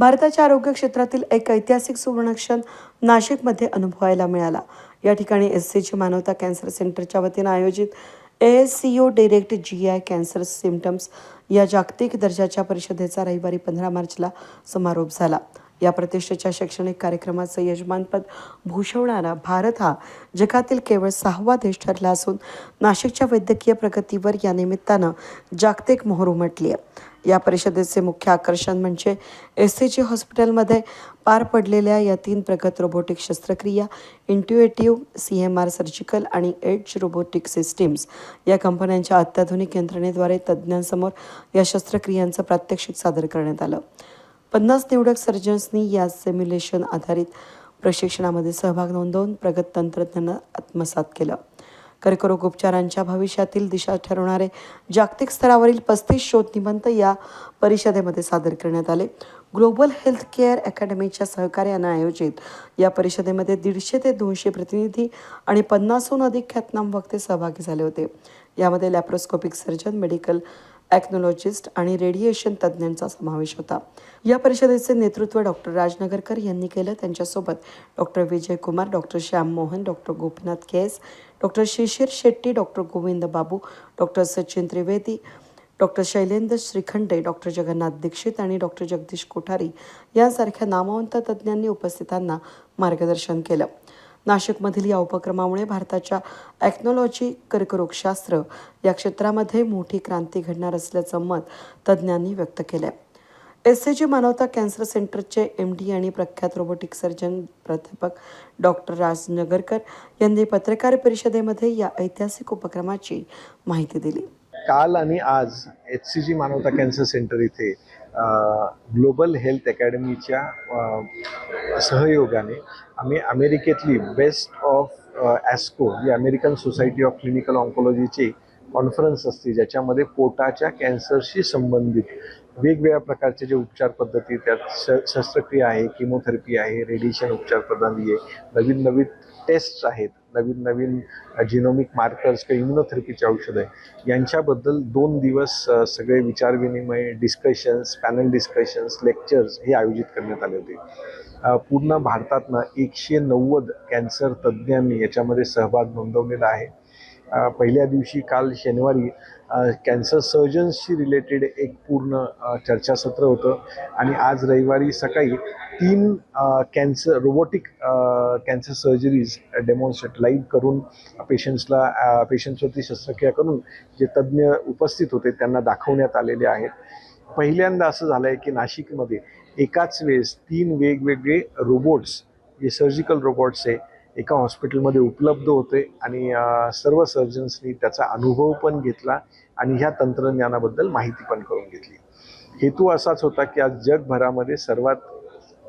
भारताच्या आरोग्य क्षेत्रातील एक ऐतिहासिक सुवर्णक्षण नाशिकमध्ये अनुभवायला मिळाला। या ठिकाणी एससीजी मानवता कॅन्सर सेंटरच्या वतीने आयोजित ASCO direct GI cancer symptoms या जागतिक दर्जाच्या परिषदेचा रविवारी 15 मार्चला समारोप झाला। या प्रतिष्ठेच्या शैक्षणिक कार्यक्रमाचं यजमानपद भूषवणारा भारत हा जगातील केवळ 6वा देश ठरला असून नाशिकच्या वैद्यकीय प्रगतीवर या निमित्तानं जागतिक मोहर उमटली आहे। या परिषदेचे मुख्य आकर्षण म्हणजे एससीजी हॉस्पिटलमध्ये पार पडलेल्या या 3 प्रगत रोबोटिक शस्त्रक्रिया, इंट्युएटिव्ह CMR सर्जिकल आणि एज रोबोटिक सिस्टीम्स या कंपन्यांच्या अत्याधुनिक यंत्रणेद्वारे तज्ज्ञांसमोर या शस्त्रक्रियांचं प्रात्यक्षिक सादर करण्यात आलं। 50 निवडक सर्जन्सनी या सिम्युलेशन आधारित प्रशिक्षणामध्ये सहभाग नोंदवून प्रगत तंत्रज्ञान आत्मसात केलं। कर्करोग उपचारांच्या भविष्यातील दिशा ठरवणारे जागतिक स्तरावरील 35 शोध निबंध या परिषदेमध्ये सादर करण्यात आले। ग्लोबल हेल्थ केअर अकॅडमीच्या सहकार्याने आयोजित या परिषदेमध्ये 150 ते 200 प्रतिनिधी आणि 50हून अधिक ख्यातनाम वक्ते सहभागी झाले होते। यामध्ये लॅप्रोस्कोपिक सर्जन, मेडिकल ॲक्नॉलॉजिस्ट आणि रेडिएशन तज्ज्ञांचा समावेश होता। या परिषदेचे नेतृत्व डॉक्टर राज नगरकर यांनी केलं। त्यांच्यासोबत doctor Vijay Kumar, doctor Shyam Mohan, doctor Gopinath Kes, doctor Shishir Shetty, doctor Govind Babu, doctor Sachin Trivedi, doctor Shailendra Shrikhande, doctor Jagannath Dikshit आणि डॉक्टर जगदीश कोठारी यांसारख्या नामवंत तज्ज्ञांनी उपस्थितांना मार्गदर्शन केलं। नाशिकमधील या उपक्रमामुळे भारताच्या ॲक्नॉलॉजी कर्करोगशास्त्र या क्षेत्रामध्ये मोठी क्रांती घडणार असल्याचं मत तज्ज्ञांनी व्यक्त केलं। एससीजी मानवता कॅन्सर सेंटरचे MD आणि प्रख्यात रोबोटिक सर्जन प्राध्यापक डॉक्टर राज नगरकर यांनी पत्रकार परिषदेमध्ये या ऐतिहासिक उपक्रमाची माहिती दिली। काल आणि आज HCG मानवता कॅन्सर सेंटर इथे ग्लोबल हेल्थ अकॅडमीच्या सहयोगाने आम्ही अमेरिकेतली बेस्ट ऑफ ASCO ही अमेरिकन सोसायटी ऑफ क्लिनिकल ऑन्कोलॉजीची कॉन्फरन्स असते, ज्याच्यामध्ये पोटाच्या कॅन्सरशी संबंधित वेगवेगळ्या प्रकारचे जे उपचार पद्धती, त्यात शस्त्रक्रिया आहे, किमोथेरपी आहे, रेडिएशन उपचार पद्धती आहे, नवीन नवीन टेस्ट्स आहेत, नवीन नवीन जिनोमिक मार्कर्स किंवा इम्युनोथेरपीचे औषध आहे, यांच्याबद्दल 2 दिवस सगळे विचारविनिमय, डिस्कशन्स, पॅनल डिस्कशन्स, लेक्चर्स हे आयोजित करण्यात आले होते। पूर्ण भारतातनं 190 कॅन्सर तज्ज्ञांनी याच्यामध्ये सहभाग नोंदवलेला आहे। पहिल्या दिवशी काल शनिवारी कॅन्सर सर्जन्सशी रिलेटेड एक पूर्ण चर्चासत्र होतं आणि आज रविवारी सकाळी 3 robotic cancer surgeries demonstrate live करून पेशंट्सवरती शस्त्रक्रिया करून जे तज्ज्ञ उपस्थित होते त्यांना दाखवण्यात आलेले आहेत। पहिल्यांदा असं झालं आहे की नाशिकमध्ये एकाच वेळेस 3 वेगवेगळे रोबोट्स, जे सर्जिकल रोबोट्स आहे, एका हॉस्पिटलमध्ये उपलब्ध होते आणि सर्व सर्जन्सनी त्याचा अनुभव पण घेतला आणि ह्या तंत्रज्ञानाबद्दल माहिती पण करून घेतली। हेतू असाच होता की आज जगभरामध्ये सर्वात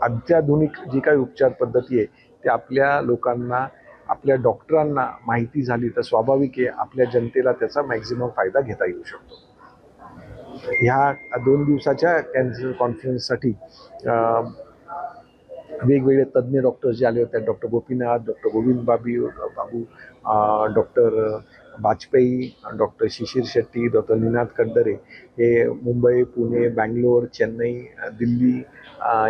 अत्याधुनिक जी काही उपचार पद्धती आहे ते आपल्या लोकांना, आपल्या डॉक्टरांना माहिती झाली तर स्वाभाविक आहे आपल्या जनतेला त्याचा मॅक्झिमम फायदा घेता येऊ शकतो। ह्या 2 दिवसाच्या कॅन्सर कॉन्फरन्ससाठी वेगवेगळे तज्ज्ञ डॉक्टर जे आले होते, doctor Gopinath, doctor Govind Babu, doctor Vajpayee, doctor Shishir Shetty, doctor Ninad कडदरे हे मुंबई, पुणे, बँगलोर, चेन्नई, दिल्ली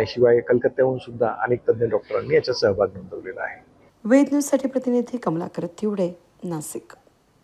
शिवाय कलकत्त्याहून सुद्धा अनेक तज्ज्ञ डॉक्टरांनी याच्यात सहभाग नोंदवलेला आहे। वेद न्यूजसाठी प्रतिनिधी कमलाकर तिवडे, नाशिक।